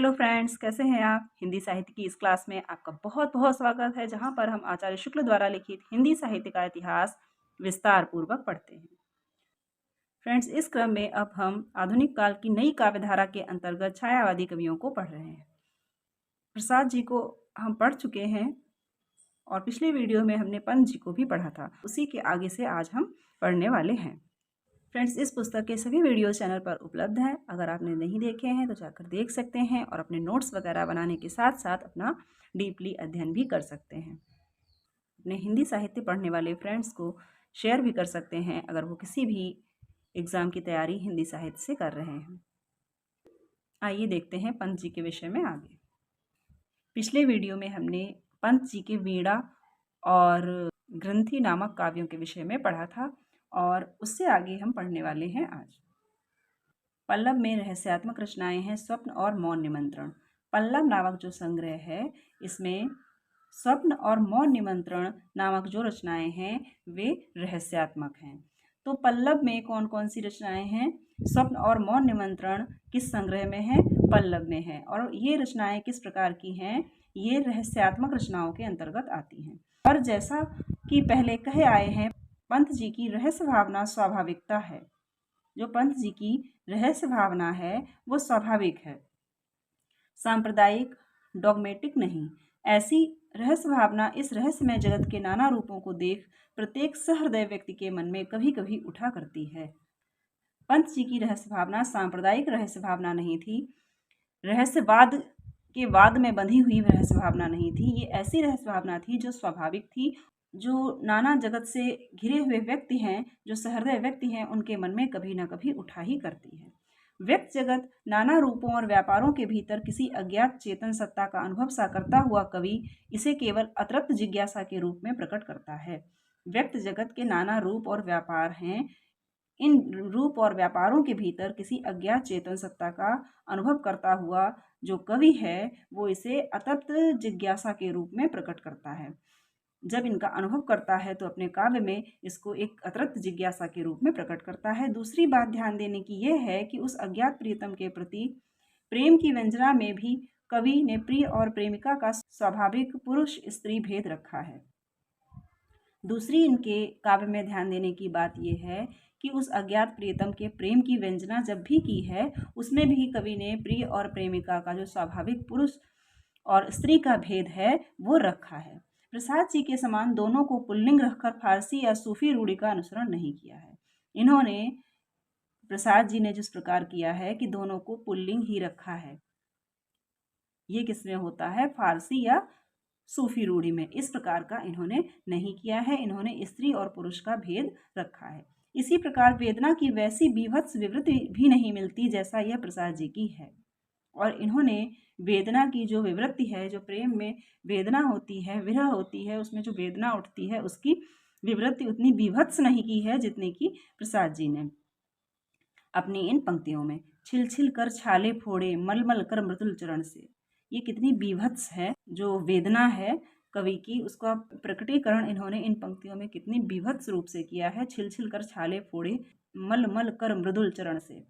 Hello friends, कैसे हैं आप? हिंदी साहित्य की इस क्लास में आपका बहुत बहुत स्वागत है, जहां पर हम आचार्य शुक्ल द्वारा लिखित हिंदी साहित्य का इतिहास विस्तार पूर्वक पढ़ते हैं। फ्रेंड्स, इस क्रम में अब हम आधुनिक काल की नई काव्यधारा के अंतर्गत छायावादी कवियों को पढ़ रहे हैं। प्रसाद जी को हम पढ़ चुके हैं और पिछले वीडियो में हमने पंत जी को भी पढ़ा था। उसी के आगे से आज हम पढ़ने वाले हैं। फ्रेंड्स, इस पुस्तक के सभी वीडियो चैनल पर उपलब्ध हैं। अगर आपने नहीं देखे हैं तो जाकर देख सकते हैं और अपने नोट्स वगैरह बनाने के साथ साथ अपना डीपली अध्ययन भी कर सकते हैं। अपने हिंदी साहित्य पढ़ने वाले फ्रेंड्स को शेयर भी कर सकते हैं अगर वो किसी भी एग्ज़ाम की तैयारी हिंदी साहित्य से कर रहे हैं। आइए देखते हैं पंत जी के विषय में आगे। पिछले वीडियो में हमने पंत जी के वीणा और ग्रंथि नामक काव्यों के विषय में पढ़ा था और उससे आगे हम पढ़ने वाले हैं आज। पल्लव में रहस्यात्मक रचनाएं हैं स्वप्न और मौन निमंत्रण। पल्लव नामक जो संग्रह है, इसमें स्वप्न और मौन निमंत्रण नामक जो रचनाएं हैं वे रहस्यात्मक हैं। तो पल्लव में कौन कौन सी रचनाएं हैं? स्वप्न और मौन निमंत्रण किस संग्रह में है? पल्लव में है। और ये रचनाएं किस प्रकार की हैं? ये रहस्यात्मक रचनाओं के अंतर्गत आती हैं। और जैसा कि पहले कहे आए हैं, पंत जी की रहस्य भावना स्वाभाविकता है। जो पंत जी की रहस्य भावना है वो स्वाभाविक है, सांप्रदायिक, डॉगमेटिक नहीं। ऐसी रहस्य भावना इस रहस्यमय जगत के नाना रूपों को देख प्रत्येक सहृदय व्यक्ति के मन में कभी कभी उठा करती है। पंत जी की रहस्य भावना सांप्रदायिक रहस्य भावना नहीं थी, रहस्यवाद के वाद में बंधी हुई रहस्य भावना नहीं थी। ये ऐसी रहस्य भावना थी जो स्वाभाविक थी, जो नाना जगत से घिरे हुए व्यक्ति हैं, जो सहृदय व्यक्ति हैं, उनके मन में कभी ना कभी उठा ही करती है। व्यक्त जगत नाना रूपों और व्यापारों के भीतर किसी अज्ञात चेतन सत्ता का अनुभव सा करता हुआ कवि इसे केवल अतृप्त जिज्ञासा के रूप में प्रकट करता है। व्यक्त जगत के नाना रूप और व्यापार हैं। इन रूप और व्यापारों के भीतर किसी अज्ञात चेतन सत्ता का अनुभव करता हुआ जो कवि है वो इसे अतृप्त जिज्ञासा के रूप में प्रकट करता है। जब इनका अनुभव करता है तो अपने काव्य में इसको एक अतृप्त जिज्ञासा के रूप में प्रकट करता है। दूसरी बात ध्यान देने की यह है कि उस अज्ञात प्रियतम के प्रति प्रेम की व्यंजना में भी कवि ने प्रिय और प्रेमिका का स्वाभाविक पुरुष स्त्री भेद रखा है। दूसरी इनके काव्य में ध्यान देने की बात यह है कि उस अज्ञात प्रियतम के प्रेम की व्यंजना जब भी की है, उसमें भी कवि ने प्रिय और प्रेमिका का जो स्वाभाविक पुरुष और स्त्री का भेद है वो रखा है। प्रसाद जी के समान दोनों को पुल्लिंग रखकर फारसी या सूफी रूढ़ी का अनुसरण नहीं किया है। इन्होंने, प्रसाद जी ने जिस प्रकार किया है कि दोनों को पुल्लिंग ही रखा है, ये किसमें होता है? फारसी या सूफी रूढ़ी में। इस प्रकार का इन्होंने नहीं किया है। इन्होंने स्त्री और पुरुष का भेद रखा है। इसी प्रकार वेदना की वैसी बीभत्स विवृत्ति भी नहीं मिलती जैसा यह प्रसाद जी की है। और इन्होंने वेदना की जो विवृत्ति है, जो प्रेम में वेदना होती है, विरह होती है, उसमें जो वेदना उठती है, उसकी विवृत्ति उतनी बीभत्स नहीं की है जितनी की प्रसाद जी ने। अपनी इन पंक्तियों में छिल छिल कर छाले फोड़े मलमल कर मृदुल चरण से, ये कितनी बीभत्स है जो वेदना है कवि की, उसका प्रकटीकरण इन्होंने इन पंक्तियों में कितनी बीभत्स रूप से किया है। छिल छिल कर छाले फोड़े मल मल कर मृदुल चरण से।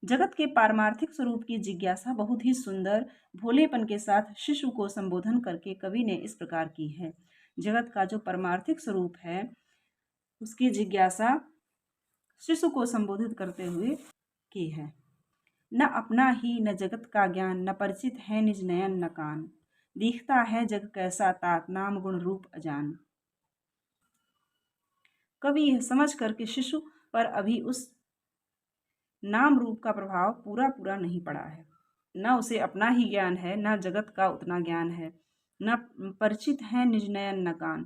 जगत के पारमार्थिक स्वरूप की जिज्ञासा बहुत ही सुंदर भोलेपन के साथ शिशु को संबोधन करके कवि ने इस प्रकार की है। जगत का जो परमार्थिक स्वरूप है उसकी जिज्ञासा शिशु को संबोधित करते हुए की है। न अपना ही न जगत का ज्ञान, न परिचित है निज नयन न कान, दिखता है जग कैसा तात, नाम गुण रूप अजान। कवि यह समझ करके शिशु पर अभी उस नाम रूप का प्रभाव पूरा नहीं पड़ा है। न उसे अपना ही ज्ञान है, न जगत का उतना ज्ञान है, न परिचित है निज नयन न कान।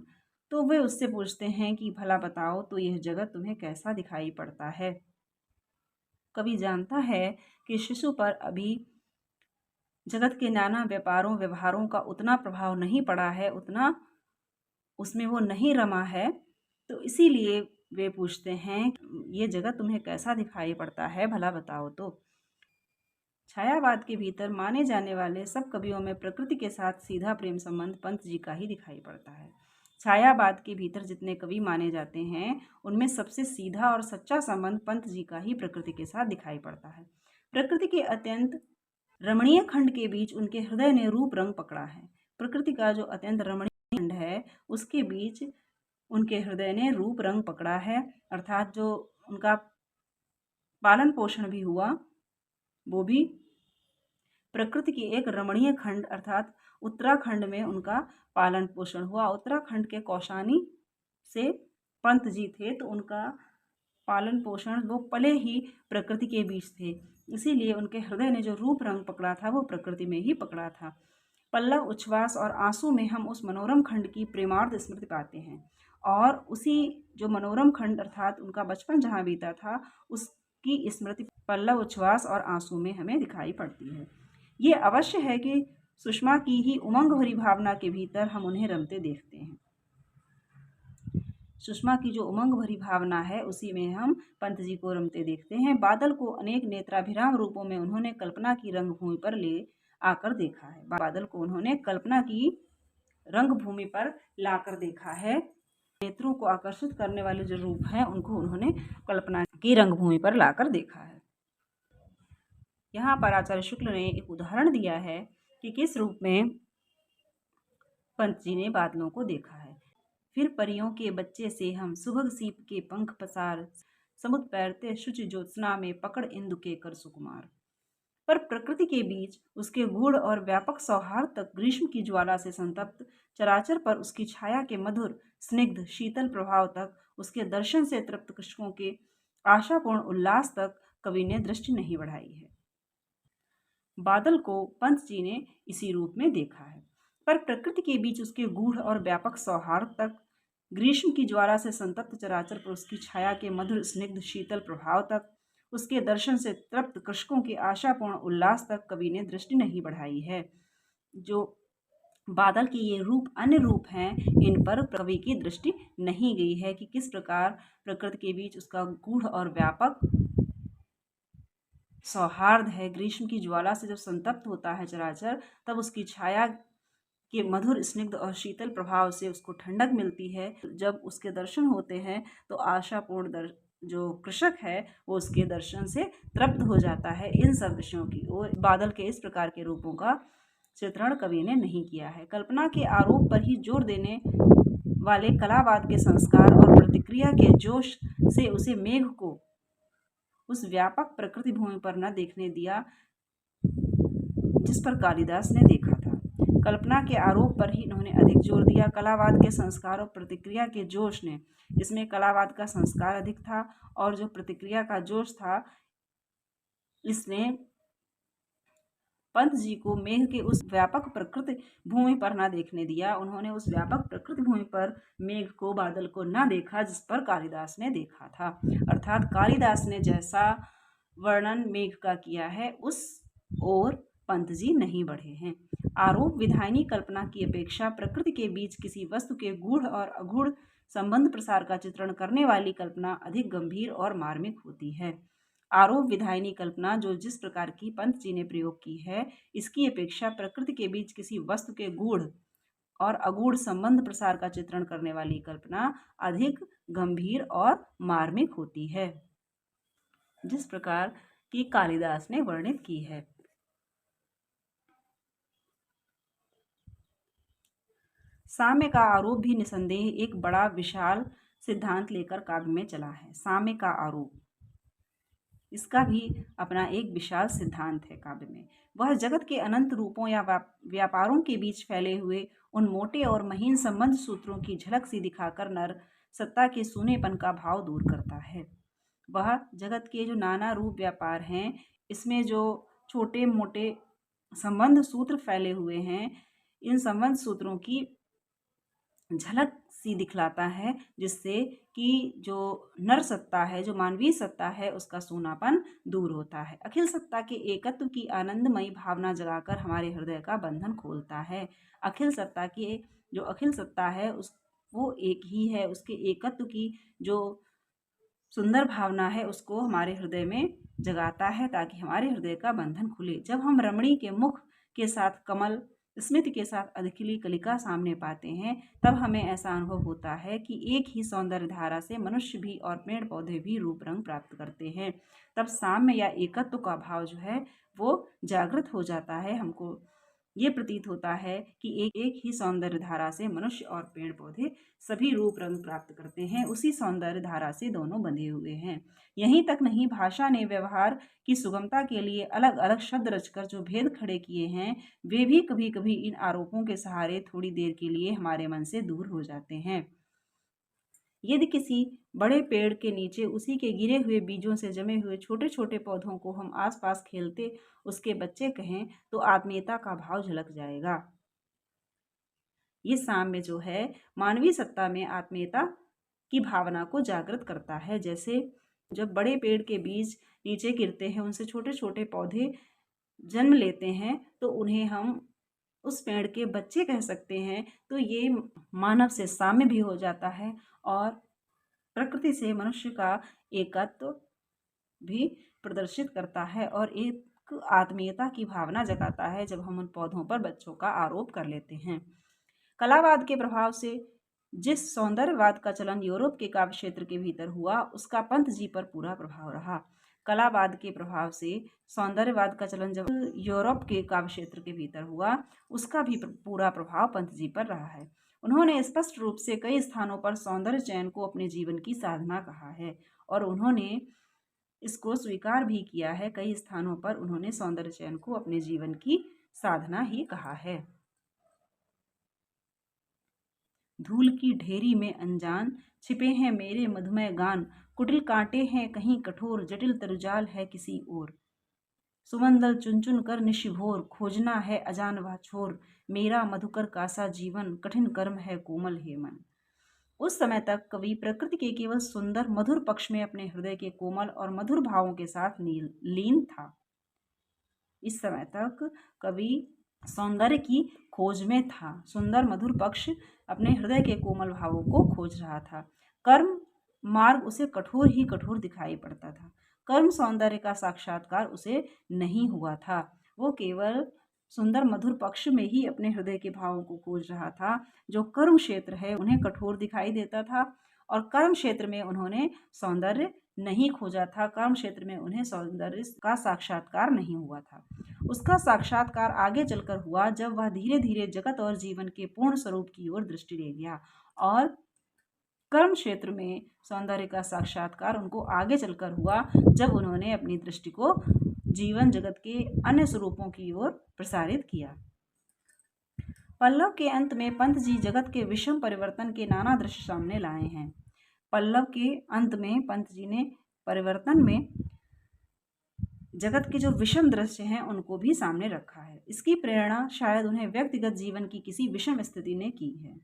तो वे उससे पूछते हैं कि भला बताओ तो यह जगत तुम्हें कैसा दिखाई पड़ता है। कवि जानता है कि शिशु पर अभी जगत के नाना व्यापारों व्यवहारों का उतना प्रभाव नहीं पड़ा है, उतना उसमें वो नहीं रमा है। तो इसीलिए वे पूछते हैं ये जगत तुम्हें कैसा दिखाई पड़ता है, भला बताओ तो। छायावाद के भीतर माने जाने वाले सब कवियों में प्रकृति के साथ सीधा प्रेम संबंध पंत जी का ही दिखाई पड़ता है। छायावाद के भीतर जितने कवि माने जाते हैं उनमें सबसे सीधा और सच्चा संबंध पंत जी का ही प्रकृति के साथ दिखाई पड़ता है। प्रकृति के अत्यंत रमणीय खंड के बीच उनके हृदय ने रूप रंग पकड़ा है। प्रकृति का जो अत्यंत रमणीय खंड है उसके बीच उनके हृदय ने रूप रंग पकड़ा है, अर्थात जो उनका पालन पोषण भी हुआ वो भी प्रकृति की एक रमणीय खंड अर्थात उत्तराखंड में उनका पालन पोषण हुआ। उत्तराखंड के कौशानी से पंत जी थे, तो उनका पालन पोषण वो पले ही प्रकृति के बीच थे, इसीलिए उनके हृदय ने जो रूप रंग पकड़ा था वो प्रकृति में ही पकड़ा था। पल्लव, उच्छ्वास और आंसू में हम उस मनोरम खंड की प्रेमार्थ स्मृति पाते हैं, और उसी जो मनोरम खंड अर्थात उनका बचपन जहाँ बीता था उसकी स्मृति पल्लव, उच्छ्वास और आंसू में हमें दिखाई पड़ती है। ये अवश्य है कि सुषमा की ही उमंग भरी भावना के भीतर हम उन्हें रमते देखते हैं। सुषमा की जो उमंग भरी भावना है उसी में हम पंत जी को रमते देखते हैं। बादल को अनेक नेत्राभिराम रूपों में उन्होंने कल्पना की रंगभूमि पर ले आकर देखा है। बादल को उन्होंने कल्पना की रंगभूमि पर लाकर देखा है। नेत्रों को आकर्षित करने वाले जो रूप हैं उनको उन्होंने कल्पना की रंगभूमि पर लाकर देखा है। यहाँ पर आचार्य शुक्ल ने एक उदाहरण दिया है कि किस रूप में पंत जी ने बादलों को देखा है। फिर परियों के बच्चे से हम सुभग सीप के पंख पसार, समुद्र पैरते शुचि ज्योत्सना में पकड़ इंदु के कर सुकुमार। पर प्रकृति के बीच उसके गूढ़ और व्यापक सौहार्द तक, ग्रीष्म की ज्वाला से संतप्त चराचर पर उसकी छाया के मधुर स्निग्ध शीतल प्रभाव तक, उसके दर्शन से तृप्त कृषकों के आशापूर्ण उल्लास तक कवि ने दृष्टि नहीं बढ़ाई है। बादल को पंत जी ने इसी रूप में देखा है। पर प्रकृति के बीच उसके गूढ़ और व्यापक सौहार्द तक, ग्रीष्म की ज्वाला से संतप्त चराचर पर उसकी छाया के मधुर स्निग्ध शीतल प्रभाव तक, उसके दर्शन से तृप्त कृषकों के आशापूर्ण उल्लास तक कवि ने दृष्टि नहीं बढ़ाई है। जो बादल के ये रूप अन्य रूप हैं, इन पर कवि की दृष्टि नहीं गई है कि किस प्रकार प्रकृति के बीच उसका गूढ़ और व्यापक सौहार्द है। ग्रीष्म की ज्वाला से जब संतप्त होता है चराचर, तब उसकी छाया के मधुर स्निग्ध और शीतल प्रभाव से उसको ठंडक मिलती है। जब उसके दर्शन होते हैं तो आशापूर्ण जो कृषक है वो उसके दर्शन से तृप्त हो जाता है। इन सब विषयों की ओर बादल के इस प्रकार के रूपों का चित्रण कवि ने नहीं किया है। कल्पना के आरोप पर ही जोर देने वाले कलावाद के संस्कार और प्रतिक्रिया के जोश से उसे मेघ को उस व्यापक प्रकृति भूमि पर न देखने दिया जिस पर कालिदास ने देखा था। कल्पना के आरोप पर ही इन्होंने अधिक जोर दिया। कलावाद के संस्कार और प्रतिक्रिया के जोश ने, इसमें कलावाद का संस्कार अधिक था और जो प्रतिक्रिया का जोश था इसने पंत जी को मेघ के उस व्यापक प्रकृति भूमि पर ना देखने दिया। उन्होंने उस व्यापक प्रकृति भूमि पर मेघ को, बादल को ना देखा जिस पर कालिदास ने देखा था। अर्थात कालिदास ने जैसा वर्णन मेघ का किया है उस ओर पंत जी नहीं बढ़े हैं। आरोप विधायनी कल्पना की अपेक्षा प्रकृति के बीच किसी वस्तु के गूढ़ और अगूढ़ संबंध प्रसार का चित्रण करने वाली कल्पना अधिक गंभीर और मार्मिक होती है। आरोप विधायनी कल्पना जो जिस प्रकार की पंत जी ने प्रयोग की है, इसकी अपेक्षा प्रकृति के बीच किसी वस्तु के गूढ़ और अगूढ़ संबंध प्रसार का चित्रण करने वाली कल्पना अधिक गंभीर और मार्मिक होती है, जिस प्रकार की कालिदास ने वर्णित की है। साम्य का आरोप भी निसंदेह एक बड़ा विशाल सिद्धांत लेकर काव्य में चला है। साम्य का आरोप, इसका भी अपना एक विशाल सिद्धांत है काव्य में। वह जगत के अनंत रूपों या व्यापारों के बीच फैले हुए उन मोटे और महीन संबंध सूत्रों की झलक सी दिखाकर नर सत्ता के सूनेपन का भाव दूर करता है। वह जगत के जो नाना रूप व्यापार हैं, इसमें जो छोटे मोटे संबंध सूत्र फैले हुए हैं, इन संबंध सूत्रों की झलक सी दिखलाता है, जिससे कि जो नर सत्ता है, जो मानवीय सत्ता है, उसका सूनापन दूर होता है। अखिल सत्ता के एकत्व की आनंदमयी भावना जगाकर हमारे हृदय का बंधन खोलता है। अखिल सत्ता की जो अखिल सत्ता है वो एक ही है, उसके एकत्व की जो सुंदर भावना है उसको हमारे हृदय में जगाता है ताकि हमारे हृदय का बंधन खुले। जब हम रमणी के मुख के साथ कमल स्मृति के साथ अधखिली कलिका सामने पाते हैं, तब हमें ऐसा अनुभव होता है कि एक ही सौंदर्य धारा से मनुष्य भी और पेड़ पौधे भी रूप रंग प्राप्त करते हैं। तब साम्य या एकत्व का भाव जो है वो जागृत हो जाता है। हमको ये प्रतीत होता है कि एक एक ही सौंदर्य धारा से मनुष्य और पेड़ पौधे सभी रूप रंग प्राप्त करते हैं, उसी सौंदर्य धारा से दोनों बंधे हुए हैं। यहीं तक नहीं, भाषा ने व्यवहार की सुगमता के लिए अलग अलग शब्द रचकर जो भेद खड़े किए हैं, वे भी कभी कभी इन आरोपों के सहारे थोड़ी देर के लिए हमारे मन से दूर हो जाते हैं। यदि किसी बड़े पेड़ के नीचे उसी के गिरे हुए बीजों से जमे हुए छोटे छोटे पौधों को हम आसपास खेलते उसके बच्चे कहें, तो आत्मीयता का भाव झलक जाएगा। ये साम्य जो है मानवीय सत्ता में आत्मीयता की भावना को जागृत करता है। जैसे जब बड़े पेड़ के बीज नीचे गिरते हैं, उनसे छोटे छोटे पौधे जन्म लेते हैं, तो उन्हें हम उस पेड़ के बच्चे कह सकते हैं। तो ये मानव से साम्य भी हो जाता है और प्रकृति से मनुष्य का एकत्व भी प्रदर्शित करता है और एक आत्मीयता की भावना जगाता है जब हम उन पौधों पर बच्चों का आरोप कर लेते हैं। कलावाद के प्रभाव से जिस सौंदर्यवाद का चलन यूरोप के काव्य क्षेत्र के भीतर हुआ, उसका पंत जी पर पूरा प्रभाव रहा। कलावाद के प्रभाव से सौंदर्यवाद का चलन जब यूरोप के काव्य क्षेत्र के भीतर हुआ, उसका भी पूरा प्रभाव पंत जी पर रहा है। उन्होंने स्पष्ट रूप से कई स्थानों पर सौंदर्य चयन को अपने जीवन की साधना कहा है और उन्होंने इसको स्वीकार भी किया है। कई स्थानों पर उन्होंने सौंदर्य चयन को अपने जीवन की साधना ही कहा है। धूल की ढेरी में अनजान छिपे हैं मेरे मधुमय गान, कुटिल कांटे हैं कहीं कठोर, जटिल तरुजाल है किसी और। सुमंदल चुन चुन कर निशिभोर, खोजना है अजानवा छोर, मेरा मधुकर कासा जीवन, कठिन कर्म है कोमल हे मन। उस समय तक कवि प्रकृति के केवल सुंदर मधुर पक्ष में अपने हृदय के कोमल और मधुर भावों के साथ लीन था। इस समय तक कवि सौंदर्य की खोज में था, सुंदर मधुर पक्ष अपने हृदय के कोमल भावों को खोज रहा था। कर्म मार्ग उसे कठोर ही कठोर दिखाई पड़ता था। कर्म सौंदर्य का साक्षात्कार उसे नहीं हुआ था। वो केवल सुंदर मधुर पक्ष में ही अपने हृदय के भावों को खोज रहा था। जो कर्म क्षेत्र है उन्हें कठोर दिखाई देता था और कर्म क्षेत्र में उन्होंने सौंदर्य नहीं खोजा था। कर्म क्षेत्र में उन्हें सौंदर्य का साक्षात्कार नहीं हुआ था। उसका साक्षात्कार आगे चलकर हुआ जब वह धीरे धीरे जगत और जीवन के पूर्ण स्वरूप की ओर दृष्टि ले गया और कर्म क्षेत्र में सौंदर्य का साक्षात्कार उनको आगे चलकर हुआ जब उन्होंने अपनी दृष्टि को जीवन जगत के अन्य स्वरूपों की ओर प्रसारित किया। पल्लव के अंत में पंत जी जगत के विषम परिवर्तन के नाना दृश्य सामने लाए हैं। पल्लव के अंत में पंत जी ने परिवर्तन में जगत के जो विषम दृश्य हैं उनको भी सामने रखा है। इसकी प्रेरणा शायद उन्हें व्यक्तिगत जीवन की किसी विषम स्थिति ने की है।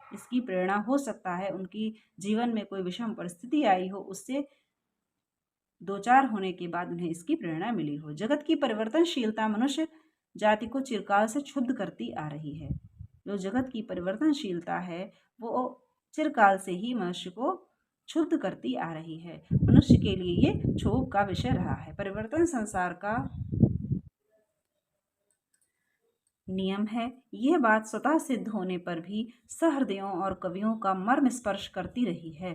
इसकी प्रेरणा हो सकता है उनकी जीवन में कोई विषम परिस्थिति आई हो, उससे दो चार होने के बाद उन्हें इसकी प्रेरणा मिली हो। जगत की परिवर्तनशीलता मनुष्य जाति को चिरकाल से क्षुब्ध करती आ रही है। जो जगत की परिवर्तनशीलता है वो चिरकाल से ही मनुष्य को क्षुब्ध करती आ रही है। मनुष्य के लिए ये क्षोभ का विषय रहा है। परिवर्तन संसार का नियम है। यह बात स्वतः सिद्ध होने पर भी सहृदयों और कवियों का मर्म स्पर्श करती रही है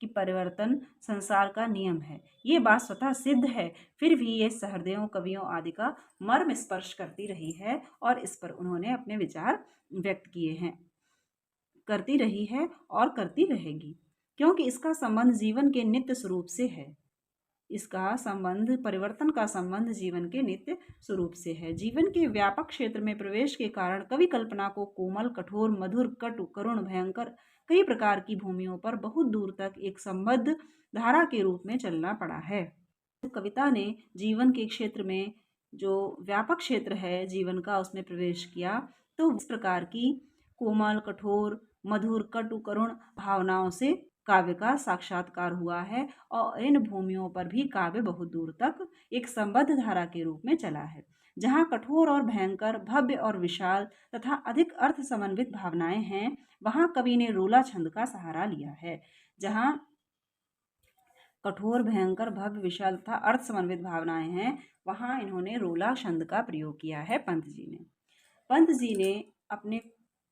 कि परिवर्तन संसार का नियम है। ये बात स्वतः सिद्ध है, फिर भी ये सहृदयों कवियों आदि का मर्म स्पर्श करती रही है और इस पर उन्होंने अपने विचार व्यक्त किए हैं, करती रही है और करती रहेगी, क्योंकि इसका संबंध जीवन के नित्य स्वरूप से है। इसका संबंध, परिवर्तन का संबंध जीवन के नित्य स्वरूप से है। जीवन के व्यापक क्षेत्र में प्रवेश के कारण कवि कल्पना को कोमल, कठोर, मधुर, कटु, करुण, भयंकर कई प्रकार की भूमियों पर बहुत दूर तक एक संबद्ध धारा के रूप में चलना पड़ा है। कविता ने जीवन के क्षेत्र में जो व्यापक क्षेत्र है जीवन का, उसमें प्रवेश किया तो इस प्रकार की कोमल, कठोर, मधुर, कटु, करुण भावनाओं से काव्य का साक्षात्कार हुआ है और इन भूमियों पर भी काव्य बहुत दूर तक एक संबद्ध धारा के रूप में चला है। जहाँ कठोर और भयंकर, भव्य और विशाल तथा अधिक अर्थ समन्वित भावनाएं हैं, वहाँ कवि ने रोला छंद का सहारा लिया है। जहाँ कठोर, भयंकर, भव्य, विशाल तथा अर्थ समन्वित भावनाएं हैं, वहाँ इन्होंने रोला छंद का प्रयोग किया है पंत जी ने। पंत जी ने अपने,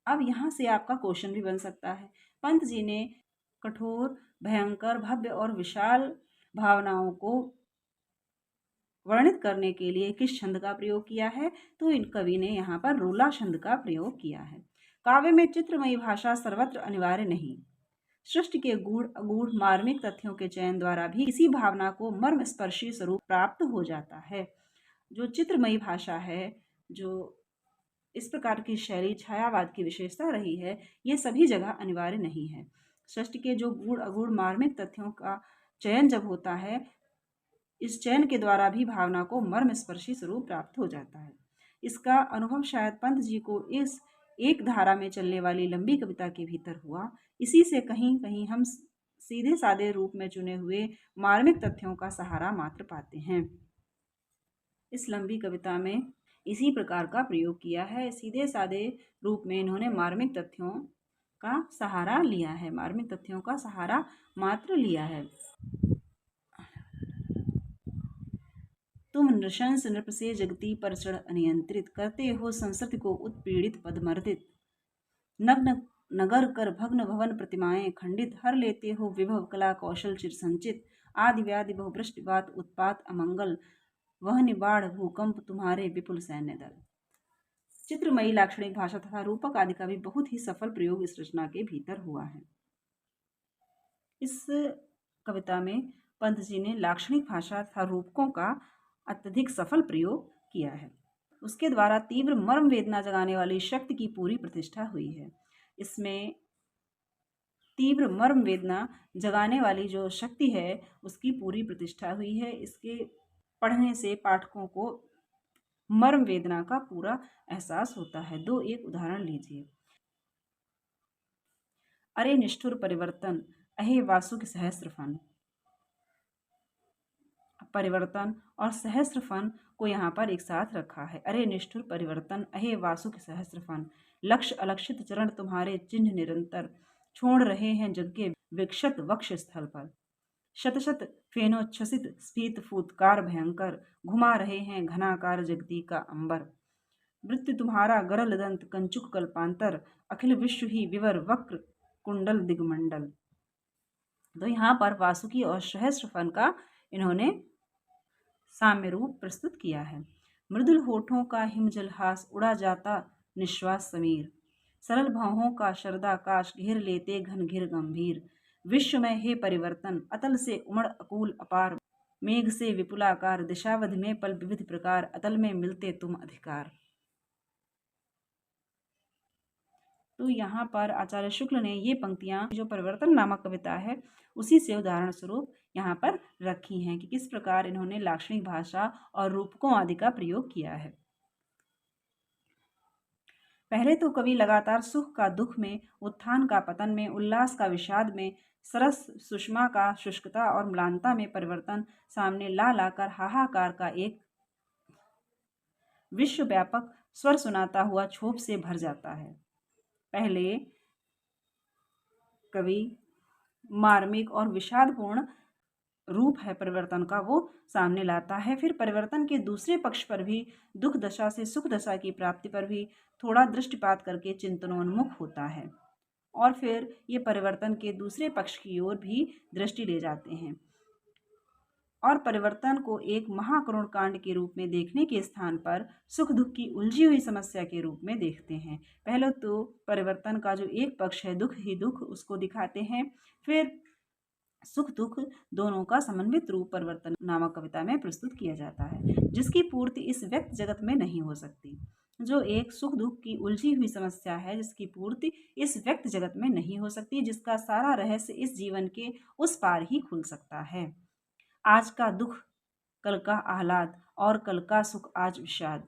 अब यहाँ से आपका क्वेश्चन भी बन सकता है, पंत जी ने कठोर, भयंकर, भव्य और विशाल भावनाओं को वर्णित करने के लिए किस छंद का प्रयोग किया है? तो इन कवि ने यहाँ पर रोला छंद का प्रयोग किया है। काव्य में चित्रमयी भाषा सर्वत्र अनिवार्य नहीं। सृष्टि के गूढ़ अगूढ़ मार्मिक तथ्यों के चयन द्वारा भी किसी भावना को मर्म स्पर्शी स्वरूप प्राप्त हो जाता है। जो चित्रमयी भाषा है, जो इस प्रकार की शैली छायावाद की विशेषता रही है, ये सभी जगह अनिवार्य नहीं है। सृष्टि के जो गूढ़ अगूढ़ मार्मिक तथ्यों का चयन जब होता है, इस चयन के द्वारा भी भावना को मर्म स्पर्शी स्वरूप प्राप्त हो जाता है। इसका अनुभव शायद पंत जी को इस एक धारा में चलने वाली लंबी कविता के भीतर हुआ। इसी से कहीं कहीं हम सीधे साधे रूप में चुने हुए मार्मिक तथ्यों का सहारा मात्र पाते हैं। इस लंबी कविता में इसी प्रकार का प्रयोग किया है। सीधे साधे रूप में इन्होंने मार्मिक तथ्यों का सहारा लिया है, मार्मिक तथ्यों का सहारा मात्र लिया है। तुम नृशंस नृप से जगती पर चढ़ अनियंत्रित, करते हो संस्कृति को उत्पीड़ित पदमर्दित। नग्न नगर कर भग्न भवन प्रतिमाएं खंडित, हर लेते हो विभव कला कौशल चिर संचित। आदि व्याधि बहुवृष्टिपात उत्पात अमंगल, वह निबाड़ भूकंप तुम्हारे विपुल सैन्य दल। चित्रमयी लाक्षणिक भाषा तथा रूपक आदि का भी बहुत ही सफल प्रयोग इस रचना के भीतर हुआ है। इस कविता में पंत जी ने लाक्षणिक भाषा तथा रूपकों का अत्यधिक सफल प्रयोग किया है। उसके द्वारा तीव्र मर्म वेदना जगाने वाली शक्ति की पूरी प्रतिष्ठा हुई है। इसमें तीव्र मर्म वेदना जगाने वाली जो शक्ति है, उसकी पूरी प्रतिष्ठा हुई है। इसके पढ़ने से पाठकों को मर्म वेदना का पूरा एहसास होता है। दो एक उदाहरण लीजिए। अरे निष्ठुर परिवर्तन, अहे वासुकि सहस्र फन। परिवर्तन और सहस्र फन को यहाँ पर एक साथ रखा है। अरे निष्ठुर परिवर्तन, अहे वासुकि सहस्र फन। लक्ष्य अलक्षित चरण तुम्हारे चिन्ह निरंतर, छोड़ रहे हैं जग के विक्षत वक्ष स्थल पर। शत शत फेनोच्छ्वसित स्फीत फूतकार भयंकर, घुमा रहे हैं घनाकार जगती का अंबर। मृत्यु तुम्हारा गरल दंत कंचुक कल्पांतर, अखिल विश्व ही विवर वक्र कुंडल दिगमंडल। तो यहाँ पर वासुकी और सहस्र फन का इन्होंने साम्य रूप प्रस्तुत किया है। मृदुल होठों का हिमजलहास, उड़ा जाता निश्वास समीर। सरल भावों का शरदाकाश, घेर लेते घन घिर गंभीर। विश्व में हे परिवर्तन, अतल से उमड़ अकूल अपार। मेघ से विपुलाकार, दिशावध में पल विविध प्रकार। अतल में मिलते तुम अधिकार। तो यहाँ पर आचार्य शुक्ल ने ये पंक्तियाँ, जो परिवर्तन नामक कविता है, उसी से उदाहरण स्वरूप यहाँ पर रखी हैं कि किस प्रकार इन्होंने लाक्षणिक भाषा और रूपकों आदि का प्रयोग किया है। पहले तो कवि लगातार सुख का दुख में, उत्थान का पतन में, उल्लास का विषाद में, सरस सुषमा का शुष्कता और म्लानता में परिवर्तन सामने ला लाकर हाहाकार का एक विश्वव्यापक स्वर सुनाता हुआ क्षोभ से भर जाता है। पहले कवि मार्मिक और विषादपूर्ण रूप है परिवर्तन का, वो सामने लाता है। फिर परिवर्तन के दूसरे पक्ष पर भी, दुख दशा से सुख दशा की प्राप्ति पर भी थोड़ा दृष्टिपात करके चिंतनोन्मुख होता है, और फिर ये परिवर्तन के दूसरे पक्ष की ओर भी दृष्टि ले जाते हैं और परिवर्तन को एक महाकरुण कांड के रूप में देखने के स्थान पर सुख दुख की उलझी हुई समस्या के रूप में देखते हैं। पहले तो परिवर्तन का जो एक पक्ष है, दुख ही दुख, उसको दिखाते हैं। फिर सुख दुख दोनों का समन्वित रूप परिवर्तन नामक कविता में प्रस्तुत किया जाता है, जिसकी पूर्ति इस व्यक्त जगत में नहीं हो सकती। जो एक सुख दुख की उलझी हुई समस्या है, जिसकी पूर्ति इस व्यक्त जगत में नहीं हो सकती, जिसका सारा रहस्य इस जीवन के उस पार ही खुल सकता है। आज का दुख कल का आह्लाद, और कल का सुख आज विषाद।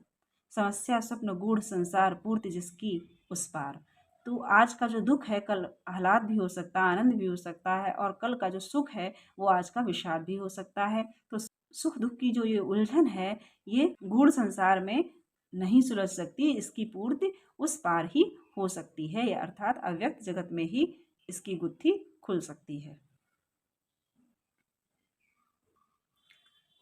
समस्या स्वप्न गूढ़ संसार, पूर्ति जिसकी उस पार। तो आज का जो दुख है, कल आह्लाद भी हो सकता है, आनंद भी हो सकता है, और कल का जो सुख है वो आज का विषाद भी हो सकता है। तो सुख दुख की जो ये उलझन है, ये गूढ़ संसार में नहीं सुलझ सकती, इसकी पूर्ति उस पार ही हो सकती है, या अर्थात अव्यक्त जगत में ही इसकी गुत्थी खुल सकती है।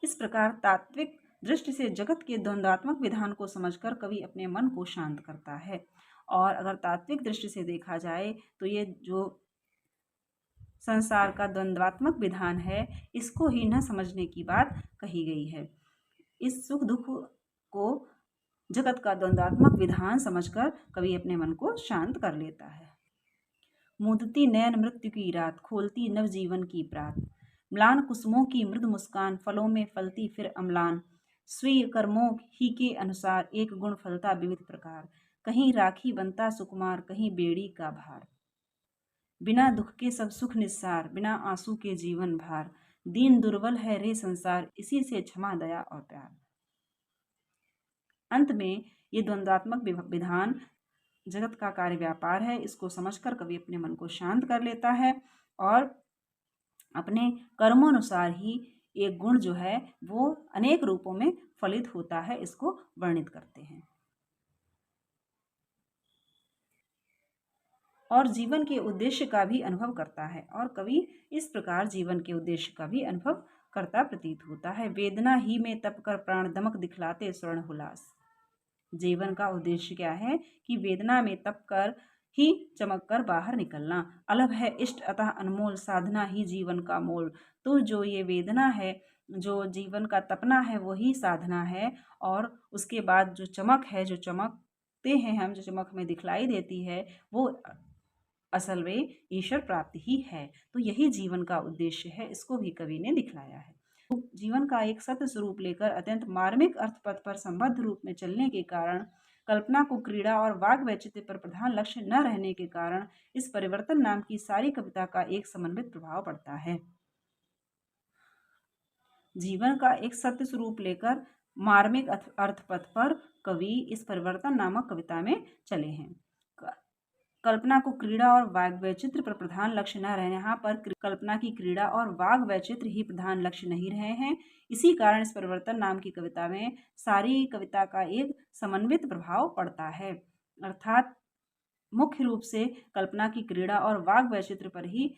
इस प्रकार तात्विक दृष्टि से जगत के द्वंद्वात्मक विधान को समझकर कवि अपने मन को शांत करता है। और अगर तात्विक दृष्टि से देखा जाए तो ये जो संसार का द्वंद्वात्मक विधान है, इसको ही न समझने की बात कही गई है। इस सुख दुख को जगत का द्वंद्वात्मक विधान समझकर कवि अपने मन को शांत कर लेता है। मुदती नयन मृत्यु की रात, खोलती नवजीवन की प्रात। म्लान कुसुमों की मृदु मुस्कान, फलों में फलती फिर अम्लान। स्वीय कर्मों ही के अनुसार एक गुण फलता विविध प्रकार। कहीं राखी बनता सुकुमार, कहीं बेड़ी का भार। बिना दुख के सब सुख निस्सार, बिना आंसू के जीवन भार। दीन दुर्बल है रे संसार, इसी से क्षमा दया और प्यार। अंत में ये द्वंद्वात्मक विधान जगत का कार्य व्यापार है, इसको समझकर कवि अपने मन को शांत कर लेता है और अपने कर्मानुसार ही एक गुण जो है वो अनेक रूपों में फलित होता है, इसको वर्णित करते हैं। और जीवन के उद्देश्य का भी अनुभव करता है, और कवि इस प्रकार जीवन के उद्देश्य का भी अनुभव करता प्रतीत होता है। वेदना ही में तप कर प्राण, दमक दिखलाते स्वर्ण हुलास। जीवन का उद्देश्य क्या है कि वेदना में तप कर ही चमक कर बाहर निकलना। अलभ है इष्ट अतः अनमोल, साधना ही जीवन का मोल। तो जो ये वेदना है, जो जीवन का तपना है, वही साधना है। और उसके बाद जो चमक है, जो चमकते हैं हम, जो चमक हमें दिखलाई देती है, वो असल में ईश्वर प्राप्ति ही है। तो यही जीवन का उद्देश्य है, इसको भी कवि ने दिखलाया है। जीवन का एक सत्य स्वरूप लेकर अत्यंत मार्मिक अर्थ पथ पर संबद्ध रूप में चलने के कारण, कल्पना को क्रीड़ा और वाग वैचित्र्य पर प्रधान लक्ष्य न रहने के कारण, इस परिवर्तन नाम की सारी कविता का एक समन्वित प्रभाव पड़ता है। जीवन का एक सत्य स्वरूप लेकर मार्मिक अर्थ पथ पर कवि इस परिवर्तन नामक कविता में चले हैं। कल्पना को क्रीड़ा और वाग वैचित्र पर प्रधान लक्ष्य न रहे, यहाँ पर कल्पना की क्रीड़ा और वाग वैचित्र ही प्रधान लक्ष्य नहीं रहे हैं। इसी कारण इस परिवर्तन नाम की कविता में सारी कविता का एक समन्वित प्रभाव पड़ता है, अर्थात मुख्य रूप से कल्पना की क्रीड़ा और वाग वैचित्र पर ही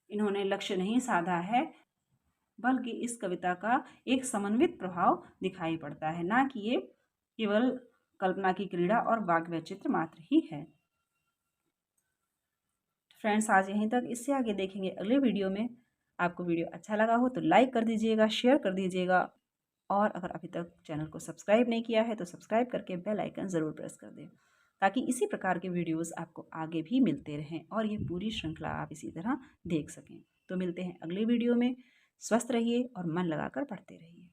इन्होंने लक्ष्य नहीं साधा है, बल्कि इस कविता का एक समन्वित प्रभाव दिखाई पड़ता है, ना कि ये केवल कल्पना की क्रीड़ा और वाग वैचित्र मात्र ही है। फ्रेंड्स, आज यहीं तक, इससे आगे देखेंगे अगले वीडियो में। आपको वीडियो अच्छा लगा हो तो लाइक कर दीजिएगा, शेयर कर दीजिएगा, और अगर अभी तक चैनल को सब्सक्राइब नहीं किया है तो सब्सक्राइब करके बेल आइकन ज़रूर प्रेस कर दें, ताकि इसी प्रकार के वीडियोस आपको आगे भी मिलते रहें और ये पूरी श्रृंखला आप इसी तरह देख सकें। तो मिलते हैं अगले वीडियो में। स्वस्थ रहिए और मन लगाकर पढ़ते रहिए।